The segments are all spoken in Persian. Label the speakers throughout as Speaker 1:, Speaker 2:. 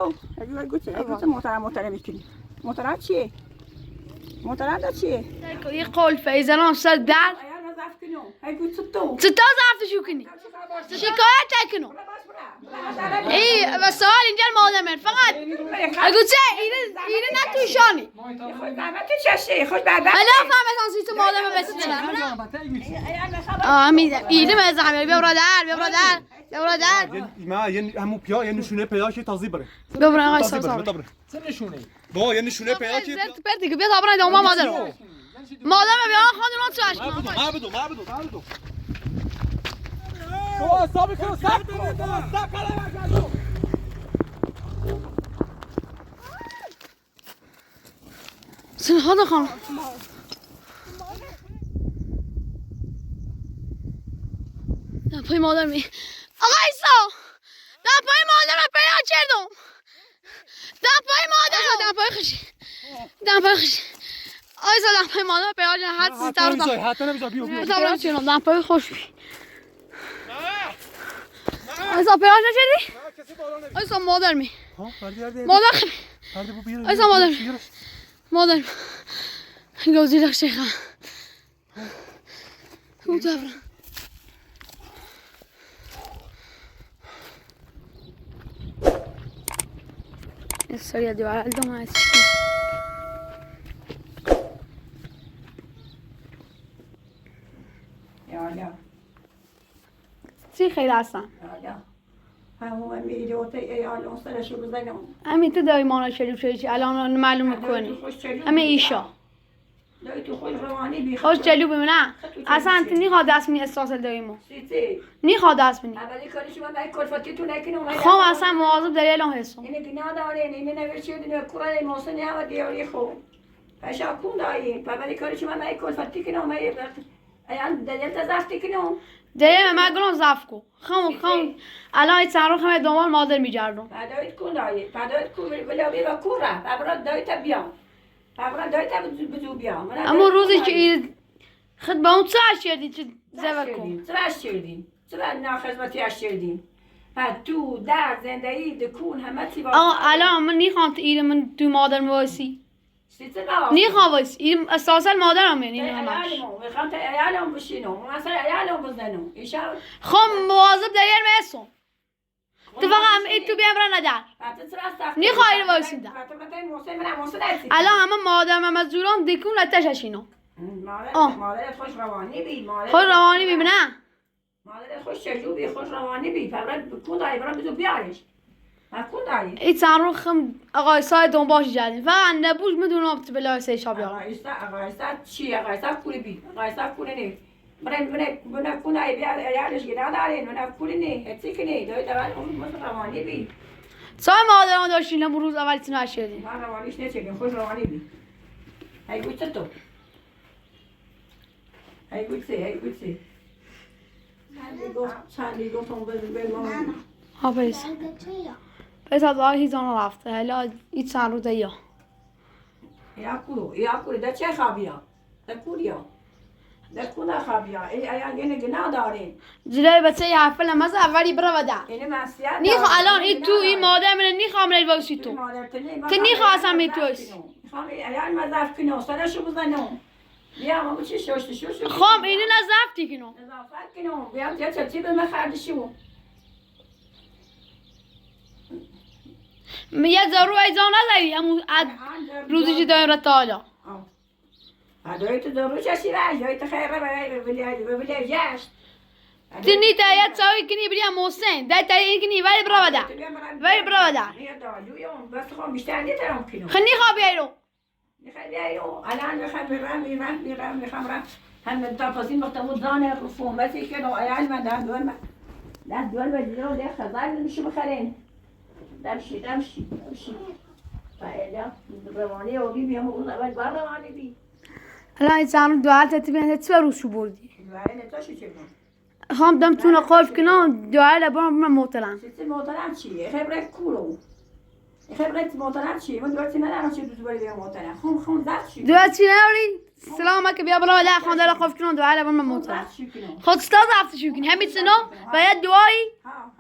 Speaker 1: اگه گوشه محترم میکنی محترم چیه؟ محترم چیه؟
Speaker 2: یه قول فیزلان سر در چطور زفت شو کنی؟ شکایت نکنو ای و سوال اینجا مادر من فقط اگه چه اینه نتوشانی حالا فهمتان سی تو مادر من بسید آمیده اینه مزحمه بیا برادر
Speaker 3: ما یعنی همون پیا یه نشونه پیدا شه تازه بره
Speaker 2: بیا برادر آقای سازا
Speaker 4: چه نشونه
Speaker 3: با یه نشونه پیدا شه
Speaker 2: زرت پرتی که بیا تا برای دوما مادر مادر من بیا خانم تو عشق
Speaker 3: ما بدو
Speaker 4: صبر کن
Speaker 2: سن هذا خانم در پای مادر می آقا ایسا در پای مادر رو پیدا کردم در پای خشی آیسا در پای مادر رو پیدا کردم حد سیتر
Speaker 3: حتی نمیذار بیو
Speaker 2: در پای خوش بی آیسا پیدا نکردی؟ آیسا مادر می مادر خمی آیسا مادر گوزی لک شیخا او دبرم السريع دي على قدام هاي
Speaker 1: یا
Speaker 2: چی خیلی هستن
Speaker 1: همون میری و تی الان سرشو بزنم
Speaker 2: همین تو دایی مانا شریف چی الان معلوم میکنی همین ایشا
Speaker 1: دایی تو خود روانی بی
Speaker 2: خوش جلو ببینم اصلا انت نیخواد دست می احساس داییمو نیخواد دست بینی
Speaker 1: اولی کاری شما باید کلفتی تو نکنم
Speaker 2: خب اصلا مواظب داری الان حسم
Speaker 1: اینه بنا دارین اینه نوشته دونه کورای موسنی هم دیاری خوب پشا کون دایی اولی کاری شما باید کلفتی کنم ایان دلیل تزافتی کنم
Speaker 2: داریم من گلم زف کو خم الان این چند رو خمه دنبال مادر میگردم
Speaker 1: بعدایت کون دایی بعدایت کون بلا بیا کوره بعد دایت بیام بعد دایت بزو بیام
Speaker 2: اما روزی که این خد با اون چه شدی چه زوکو
Speaker 1: چرا ناخدمتی اشیردین بعد تو در زندگی دکون همه چی
Speaker 2: آقا الان من نیخوام تو من تو مادر مویسی نیخوام وایس این اساسا مادرم یعنی همش
Speaker 1: میخوام تا عیالم بشینم مثلا عیالم بزنم ایشا
Speaker 2: خب مواظب داری میسون تو فقط این تو بیام برن ندار نیخوای وایسیدم الان همه مادرم مزدوران دکون لتششینو
Speaker 1: مادرت خوش روانی بی
Speaker 2: خوش روانی بی نه
Speaker 1: مادرت خوش چجوبی خوش روانی بی فقط کون دایی برام بزو بیارش کون دایی
Speaker 2: این چند رو خم آقای سای دنباش جدیم فقط نبوش میدونم تو بلای سه شاب بیارم
Speaker 1: آقای چی آقای کولی بی آقای کولی نی من کون دایی بیار یادش گیرا دارین من کولی نی هتی کنی دایی دوال خوش روانی بی
Speaker 2: سای مادران داشتین امروز اولی تنو اشیدین
Speaker 1: من روانیش نچگیم خوش روانی بی هی گوچه تو هی گوچه چندی گفتم بریم
Speaker 2: ها پیس پیس از آقای هیزان رفته هلا این چند رو دیا
Speaker 1: یا کوری ده چه خوابیا ده کوریا ده کونه خوابیا ایان اینه گناه دارین
Speaker 2: جلوی بچه یه حفل مزه اولی برا ودا
Speaker 1: اینه مسیحیت
Speaker 2: نیخوا الان این تو این مادر من نیخوا من الواشی تو تو نیخوا اصلا می تویس
Speaker 1: میخوام ایان مزرف کنم سرشو بزنم بیام اما چی شوشت
Speaker 2: خب اینه نزفتی کنم
Speaker 1: نظافت کنم بیام تیا چی به من خردشو
Speaker 2: یه ضرور ایزان نداری امو روزی که دایم رتا حالا
Speaker 1: ادای تو ضرور چشی راج ادای تو خیره ببلی جشت
Speaker 2: تنی تایید سوی کنی بریم محسن دای تایید کنی ولی برا ودا
Speaker 1: بس خب بیشتر نیترم کنم
Speaker 2: خنی خواب بیایرو
Speaker 1: الان میخوام رم هم تفاصیل مختلف زانه رفومتی که نوع عیال من در دول بدیدم ده خزار نمیشه بخرین دمشی فایده روانی و بی بیام اون اول بار روانی بی
Speaker 2: الان این زن دو حالت تبینه چه روشو بردی
Speaker 1: دوای نتاشو چه
Speaker 2: خام دم تونه قلف کنم دوای لبرم من موتلم
Speaker 1: چی موتلم چیه خبره کورو خبره موتلم چیه من دوای ندارم چه دوست بری موتلم خون زد چی
Speaker 2: دوای چی نداری سلام که بیا بالا لا خان دل قلف کنم دوای لبرم من موتلم خود استاد رفته شو کنی همین سنو باید دوایی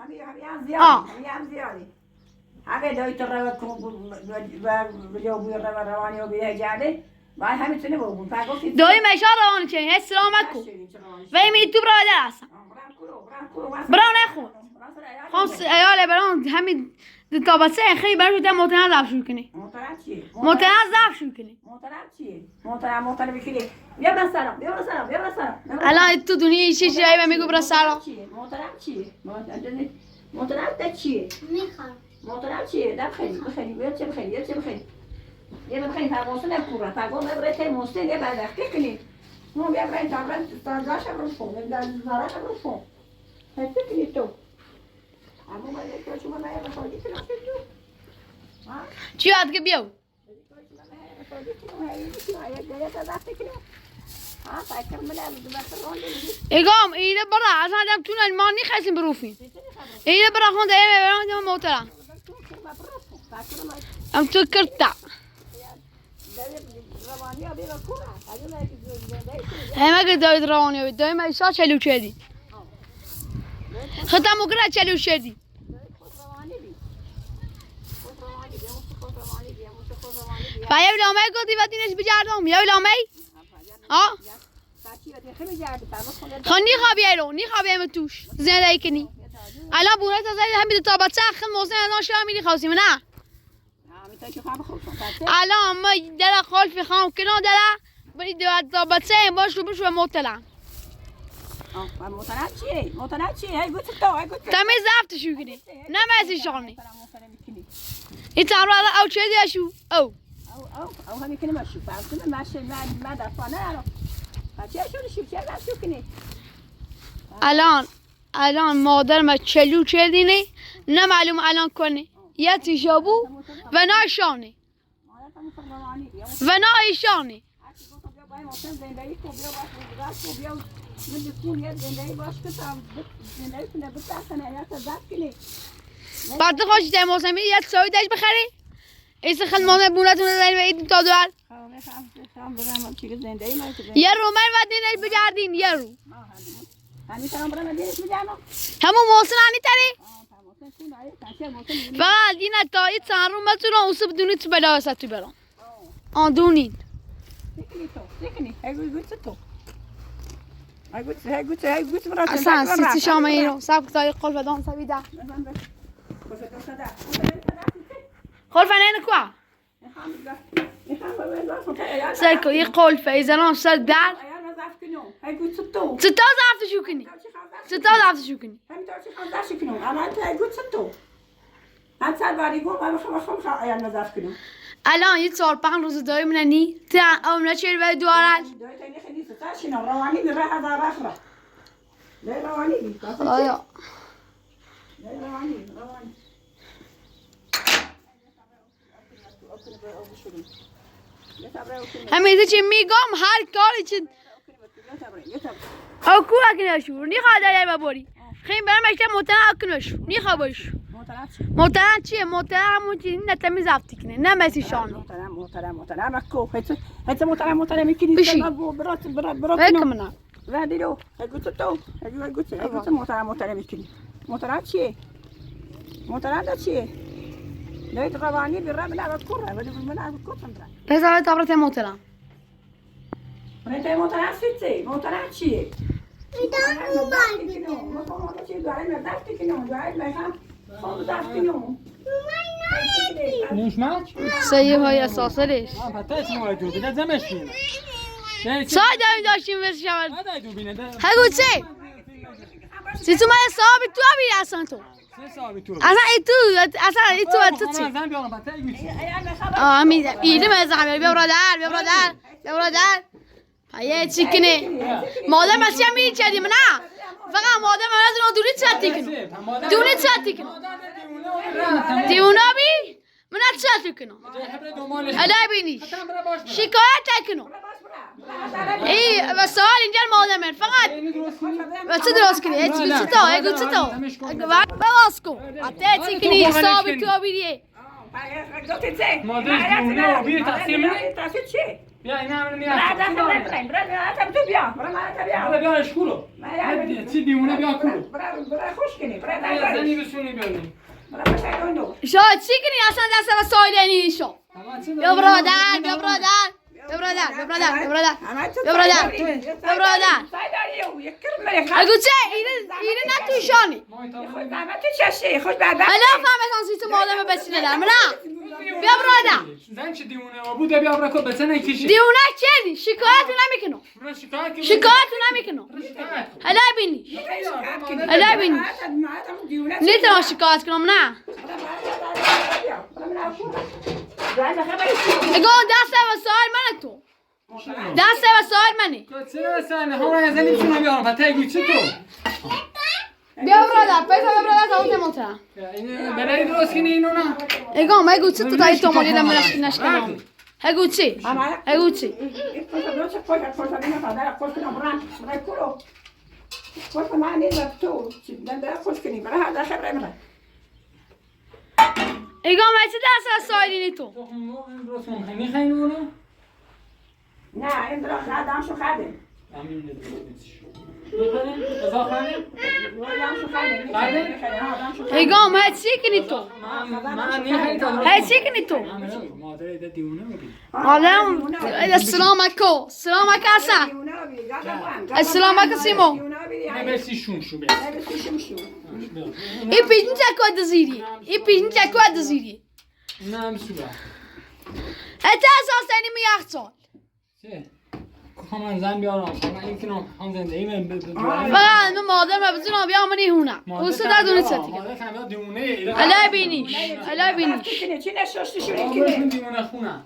Speaker 1: همین زیادی اگه دایت رو و بوی روانی و بیه جاده باید همینطوری بگم فقط
Speaker 2: دایی مشا روان چه اسلام کو و می تو برادر هستم برا نخون خمس ایال برام همین تابسه خیلی برای تو متناز افشو کنی
Speaker 1: محترم چیه؟
Speaker 2: متناز افشو کنی
Speaker 1: محترم چیه؟ محترم بکنی بیا برا سرم
Speaker 2: الان تو دنیا چی چیزایی به میگو برا سلام
Speaker 1: محترم چیه؟ محترم ده چیه؟
Speaker 4: میخوام
Speaker 1: محترم چیه؟ ده بخیری بیا چه بخیری یه بخیری فرماسه نکورن فرمان ببره تی موسته یه بدختی کنی نو بیا برای تازه‌اش رو فون در زارش رو فون هستی کنی تو اما من یک کاش من نیا بخوادی که نشد تو
Speaker 2: چی یاد که بیاو اگام ایده برا اصلا دم تو ما نیخواستیم بروفیم ایده برا خون دایم برام دم محترم ام تو کرتا همه که داید روانی بید دایم ایسا چلو چردی خطا مکره چلو چردی و یه لامه گفتی و دینش بجردم یه لامه ها خان نیخوا بیایرو نیخوا بیایم توش زندگی کنی الان بونه تا زاید همین تا بچه اخن موسم ازان شما میری خواستیم نه الان ما دل خالفی خام کنم دل بری تا بچه این باش رو بشو موتلم
Speaker 1: محترم چیه؟ ای گوت تو
Speaker 2: تمیز زفتشو کنی نمیزی شانی این تمرو او چه دیشو او
Speaker 1: او همین کنی ماشو فهمتون من دفانه الان بچه شو کنی
Speaker 2: الان مادر ما چلو چردینه نه معلوم الان کنه یه تیشابو و نه شانه و نه ایشانه بعد خوشی تای موسمی یه سوی داشت بخری ایسا خل مامه بونتون رو داریم ایدیم تا دوار یه رو من و دینش بجردین یه رو همون موسن آنی تری فقط دینا تا ای چند رو متونم اوسه بدونی تو بلا وسط تو برام آن دونین اصلا سیتی شام اینو سب کتایی قلب دان سبیده قلب نه نکوا سرکو یه قلب ایزنان سر در ستا زفتشو کنی الان یه 4-5 روز دایی مننی تا امنا چیر باید دوارد آیا همیشه چی میگم هر کاری چی او کو اکنشو نیخواد داری ببری خیلی برام اشته متن اکنشو نیخواد بایشو محترم چیه؟ محترم همون چیزی نتمی زفتی کنه نه مسی شانه
Speaker 1: محترم اکو هیچ محترم میکنی
Speaker 2: بشی
Speaker 1: برات
Speaker 2: بکمنا
Speaker 1: ودی رو هگوت تو هگوت محترم میکنی محترم چیه؟ محترم دا چیه؟ دایت روانی بی رب لعبت کره ولی من لعبت کتم درن
Speaker 2: پسر تابرت محترم
Speaker 1: محترم سیتی محترم چیه؟
Speaker 3: نوشمک؟
Speaker 2: سایه های اساسه ریش
Speaker 3: پتا اسمه دوربینه زمش بینه
Speaker 2: سای داریم داشتیم بس شود
Speaker 3: ندای دوربینه ده
Speaker 2: هگو چه؟ سی تو من صاحبی تو بیری اصلا تو
Speaker 3: سه صاحبی تو
Speaker 2: اصلا ای تو چی؟
Speaker 3: زن بیارم پتا ایگو چی؟
Speaker 2: آمی ایده مزه بیا برادر پایه چی کنه مادر مسیح هم میچدیم نه فقط مادر من از اون دونی چاتی کنه دیونا بی من چاتی کنه ادا بینی شکایت کنه ای و سوال اینجا مادر من فقط و چه درست کنی چه تو بواز کن حتی چی کنی حساب تو بیریه
Speaker 3: مادر دیونه بیر تقسیم نه؟ بیا این همه میاد بیا اشکولو چی دیونه بیا کولو
Speaker 1: خوش کنی
Speaker 3: زنی بسونی بیاریم
Speaker 1: برا بشه اون
Speaker 2: شاد چی کنی اصلا دست و سایده نیشو بیا برادر بیا برادر بیا برادر بیا برادر بیا برادر بیا برادر بیا برادر اگو چه ایره نتوشانی
Speaker 1: خوش بابا
Speaker 2: حالا فهمتان سیتو مادم بسیده در منا بیا برادر
Speaker 3: زن چه دیونه بوده بیا برا کو بتنه کیشی
Speaker 2: دیونه کردی شکایتو نمیکنم شکایتو نمیکنم حالا بینی حالا بینی نیتونم شکایت کنم نه اگو دست و سال منه تو دست و سال منه
Speaker 3: چرا سن همون زنی میتونم بیارم پتای گوچه تو
Speaker 2: بیا برادر بیا برادر تا اون مونترا
Speaker 3: برای درست کنی اینو نه
Speaker 2: اگو ما گوچه تو تایی تو مالی دم نشکنم اگو چی اگو چی اگو ما چه دست و سایلی تو
Speaker 3: درست کنم میخواین اونو
Speaker 1: نه این درست نه شو خرده
Speaker 3: امین درست میخواین ازا خانم
Speaker 2: اگو ما چی کنی تو
Speaker 3: من نمیخواین تا
Speaker 2: هی چی کنی تو
Speaker 3: مادر دیونه میگی
Speaker 2: حالا السلام علیکم السلام علیکم السلام علیکم سیمو
Speaker 3: نه برسی شون شو بیا
Speaker 2: این پیشین چکو دزیری این پیشین چکو دزیری
Speaker 3: نه هم سوبا
Speaker 2: اتا اساسا اینی میاختال
Speaker 3: چه کامان زن بیارم شما این کنم هم زندگی من
Speaker 2: فقط من مادر مبزونم بیا منی هونه اوسه در دونه چتی
Speaker 3: مادر کاملا دیونه
Speaker 2: حالا بینیش حالا بینیش
Speaker 1: چی نشستی شوری
Speaker 3: آقا
Speaker 1: کنه
Speaker 3: دیونه خونه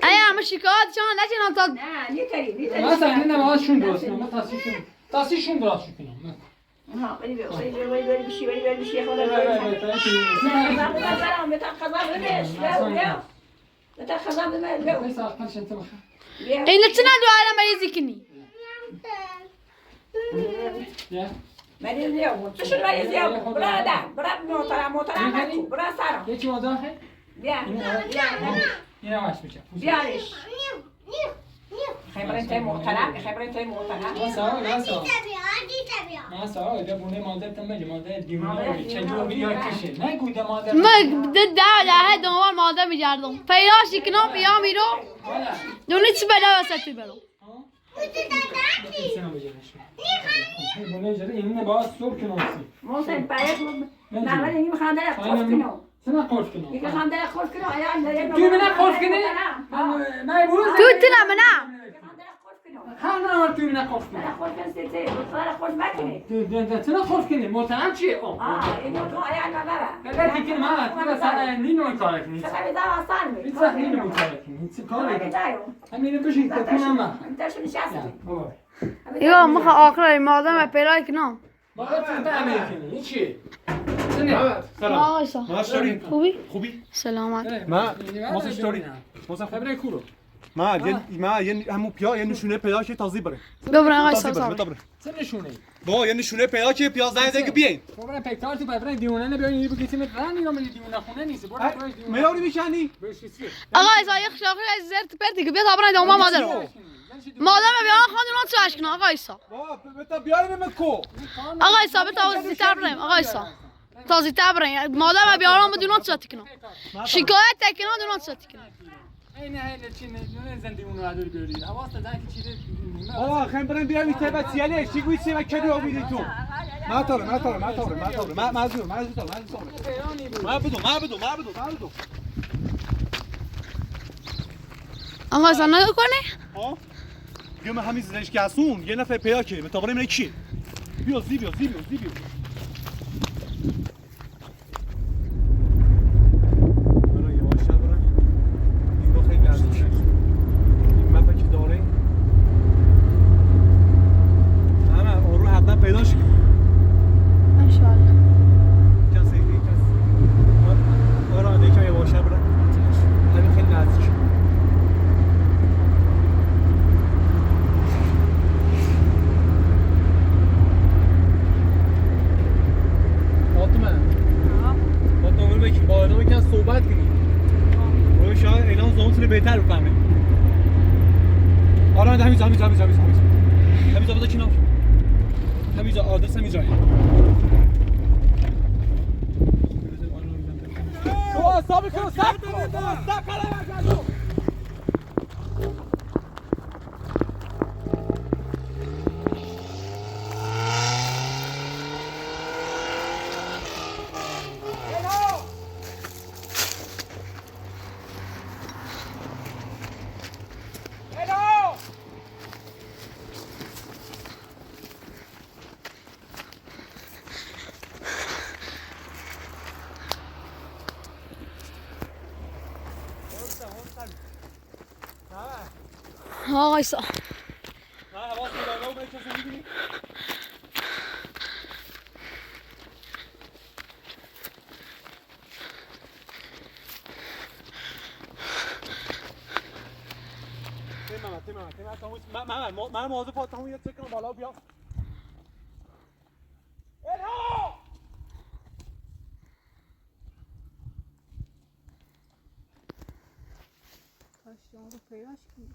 Speaker 2: ایا همه شکایت چون نچینم تا
Speaker 1: نه نیتری
Speaker 3: مثلا این نماز شون درست کنم تاسیشون درست کنم
Speaker 1: ها بری بشی خدا
Speaker 2: این لطنا دو عالم بریزی کنی
Speaker 1: مریض لیو چشون مریض لیو برا دا برا محترم نکو برا سارا
Speaker 3: یکی ماداخه
Speaker 1: بیا
Speaker 3: اینو واش میشه
Speaker 1: بیارش خبرت محترم
Speaker 3: ما سارا ده بونه مادر تمام مادر دیونه چه جو بیا کشه نه گوده مادر
Speaker 2: من ده دنبال مادر میگردم پیداش کنم بیا میرو دونه چی بلا وسط بلو
Speaker 3: بونه جره اینو باز صبح کنم
Speaker 1: محسن باید نه ولی این میخوام در خوش کنم
Speaker 3: سنا خوش کنم
Speaker 1: این میخوام در خوش کنم آیا
Speaker 3: تو من خوش کنی من بود
Speaker 2: تو تلا منا
Speaker 3: خانم تو من خوش کنی
Speaker 1: خوش کنی خوش مکنی
Speaker 3: سنا خوش کنی محترم چیه
Speaker 1: این تو آیا نه
Speaker 3: بابا دیگه ما تو سر نینو کار کنی
Speaker 1: چه خبر آسان می
Speaker 3: این سر نینو کار کنی چه کار کنی همین بشین تو کنم
Speaker 1: انتش نشستی
Speaker 3: بابا
Speaker 2: یا مخ آخر مادر پیدا کنم
Speaker 3: بابا تو تعمیر کنی چی
Speaker 2: آقا سا خوبی سلامت
Speaker 4: ما چطوری؟
Speaker 3: خبره کورو
Speaker 4: ما یه همون پیا یه نشونه پیدا که تازه بره
Speaker 2: ببرن آقا سا
Speaker 3: چه نشونه
Speaker 4: با یه نشونه پیدا که پیا زنگ زنگ بیاین
Speaker 3: بابا پکار تو ببرن دیونه نه بیاین بگی تیم رن اینا من دیونه خونه نیست برو
Speaker 4: میاری میشنی
Speaker 2: آقا سا یه خشاخی از زرت پرتی که بیا تا برای دوما مادر مادر بیا خاندون تو عشق آقا ایسا
Speaker 4: با بتا بیاریم مکو
Speaker 2: آقا ایسا بتا زیتر بریم آقا ایسا تازه تبرین مادر بیارم بدون صوت کنم شکایت تکنم دون صوت کنم
Speaker 3: این هی چی نه زندگی ادر بیاری حواس دادن که چیزی
Speaker 4: آقا خم بریم بیاریم تبت سیاله چی گویی سیما کدو آویدی تو ما بدو
Speaker 2: آقا ایسا نگو کنی
Speaker 4: ها بیام همین زنش که هستون یه نفر پیدا که متابریم نه کی بیا زیبیو پیداش
Speaker 2: ان شاء الله
Speaker 4: کسی آره دیگه یواش برو همین خیلی نزدیک با آدم یکم صحبت کنیم روی شاید اعلام زمانتونه بهتر بفهمه آره همینجا بذار کنار همینجا آدرس همینجا صابر کنو سب کنو سب کنو
Speaker 2: آقا ایسا
Speaker 4: نه حواس میدارم و بچه میبینی من موضوع پاتمون یه چک کنم بالا بیام الهام
Speaker 2: کاشتان رو پیداش کنیم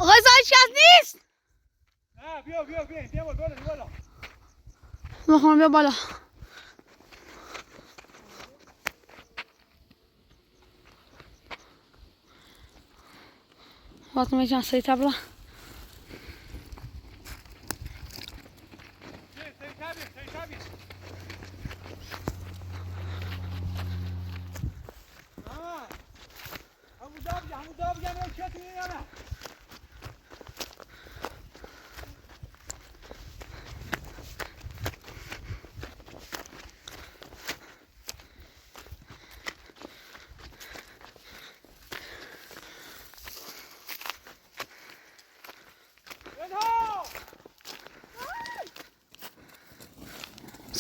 Speaker 2: آقا ایسا هیچ کس نیست
Speaker 4: نه بیا بالا
Speaker 2: بخوام بیا بالا فاطمه جان سری تبلا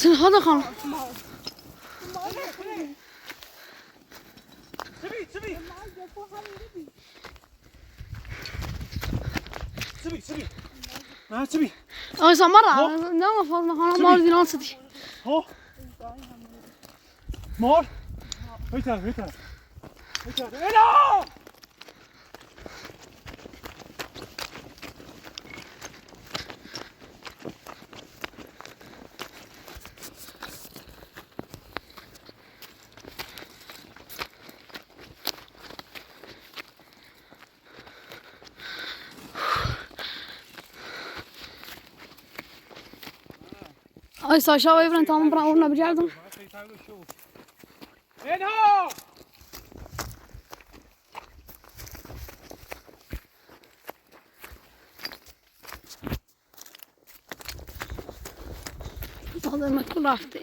Speaker 2: سن هذا خان
Speaker 4: سبي ما سبي
Speaker 2: آقا ایسا مرة نه فاطمه خانم مار دینان سدی
Speaker 4: ها مار هیتر الهام
Speaker 2: ایسا شاوی برن تمام برن اون نبجردم
Speaker 4: الهام
Speaker 2: داده مکن رفته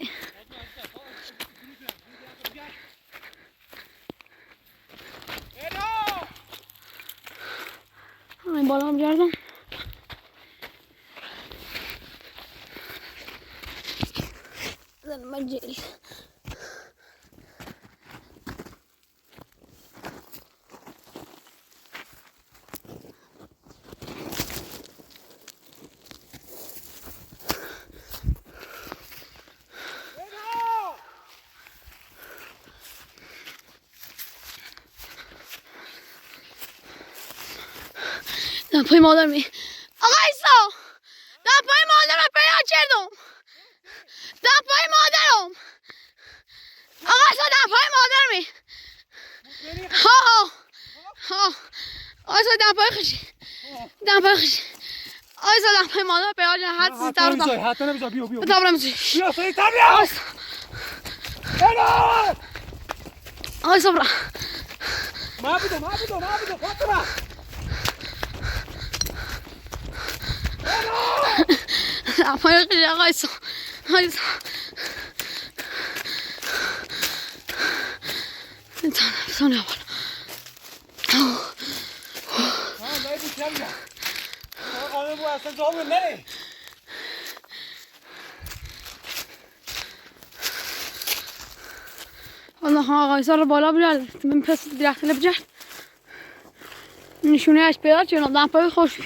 Speaker 2: همین بالا هم گردم زن مجل دمپای مادر می آقا ایسا دمپای مادر رو پیدا کردم دمپای مادرم آقا ایسا دمپای مادر می ها آقا ایسا دمپای خشی آقا ایسا دمپای مادر رو پیدا کردم حد زیدتر رو
Speaker 4: حتی نمیزا بیا
Speaker 2: دمپای میزی
Speaker 4: بیا سریعتر بیا الهام
Speaker 2: آقا ایسا برا
Speaker 4: ما بدو فاطمه
Speaker 2: دمپای خشی آقا ایسا ثانية أول
Speaker 4: لا يبي ترجع أنا أبغى أستنزه مني
Speaker 2: والله آقای سر بالا بیار من پس درخت بجر نشونه اش پیدا چون دم پای خوش بی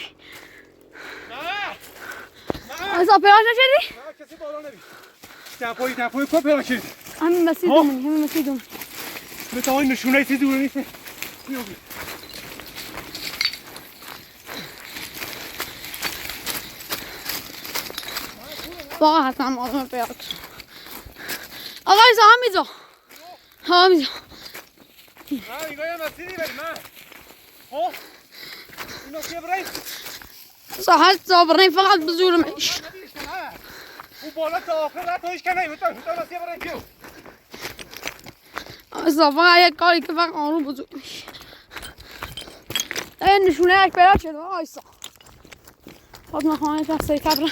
Speaker 2: از پیدا نشدی
Speaker 4: نه کسی بالا نبی دپوی کو پیدا شد
Speaker 2: همین مسیدم
Speaker 4: مثل این نشونه چیزی دور نیست
Speaker 2: واقعا حتما آدم پیدا کن آقای همیزا
Speaker 4: نه اینگاه یه مسیری بریم من خب این مسیح برای
Speaker 2: صحت صابرین فقط بزورمش
Speaker 4: او بالا تا آخر رد هایش کنه هوتا مسیح برای کیو
Speaker 2: فقط یک کاری که فقط آروم بزورمش این نشونه یک پیدا شد آیسا فاطمه خانه تا سی کبره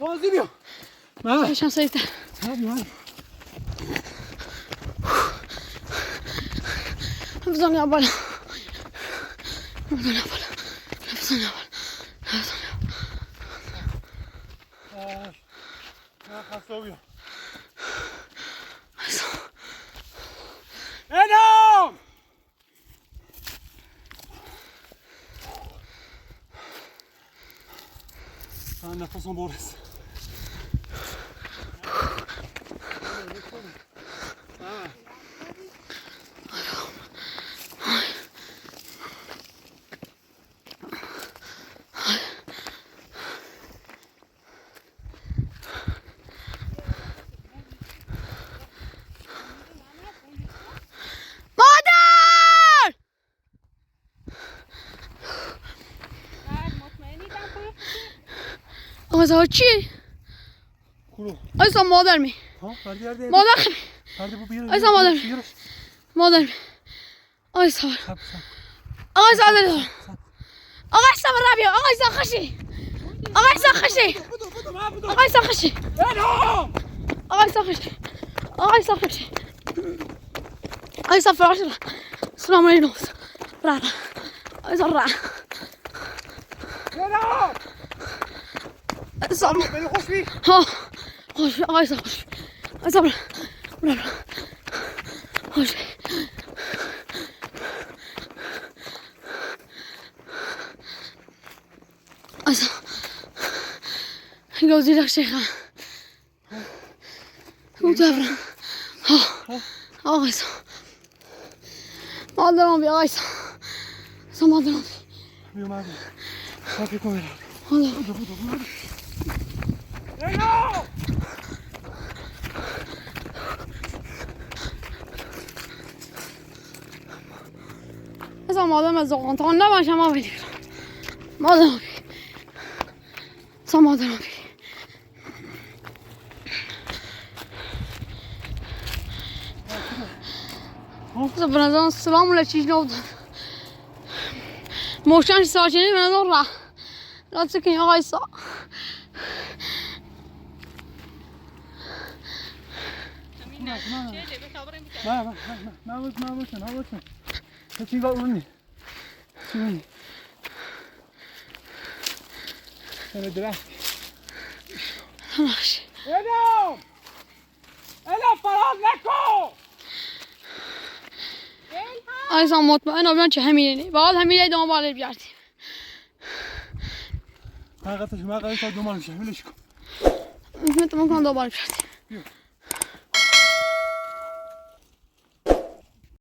Speaker 4: فازی بیا نه
Speaker 2: پیشم سیده بزن یا بالا
Speaker 4: خسته بیا انام نفسم برس
Speaker 2: آقا چی؟
Speaker 4: کلو
Speaker 2: آیسا مادر می
Speaker 4: ها
Speaker 2: مادر خمی آیسا مادر مادر می آیسا آیسا دارم آیسا برابیا آیسا خشی آیسا خشی آیسا خشی آیسا خشی آیسا خشی آیسا فراش سلام علیکم برا آیسا را آیسا
Speaker 4: بری خوش بی
Speaker 2: ها خوش آیسا خوش آیسا برا خوش آیسا گوزی لك شيخة وتفرن ها آيسا ما درام بي آيسا آيسا ما درام بي
Speaker 4: بیا من صافی کن
Speaker 2: والله آيسا ما درام زغان تان نباشم ما بيدي ما درام بي آيسا ما درام بي به نظرم سلام لچیش نبودن موشنش ساچنی به نظر را لطفی کنی آقای سا
Speaker 4: نه چی اونی چی اونی درست
Speaker 2: همش
Speaker 4: الا فراز نکن
Speaker 2: آیسا مطمئن آبیان چه همینه باید همینه دنباله بیاردیم
Speaker 4: حقیقتش من قرار تا دنبالش میشه ولش کن
Speaker 2: ممکن دنباله بیاردیم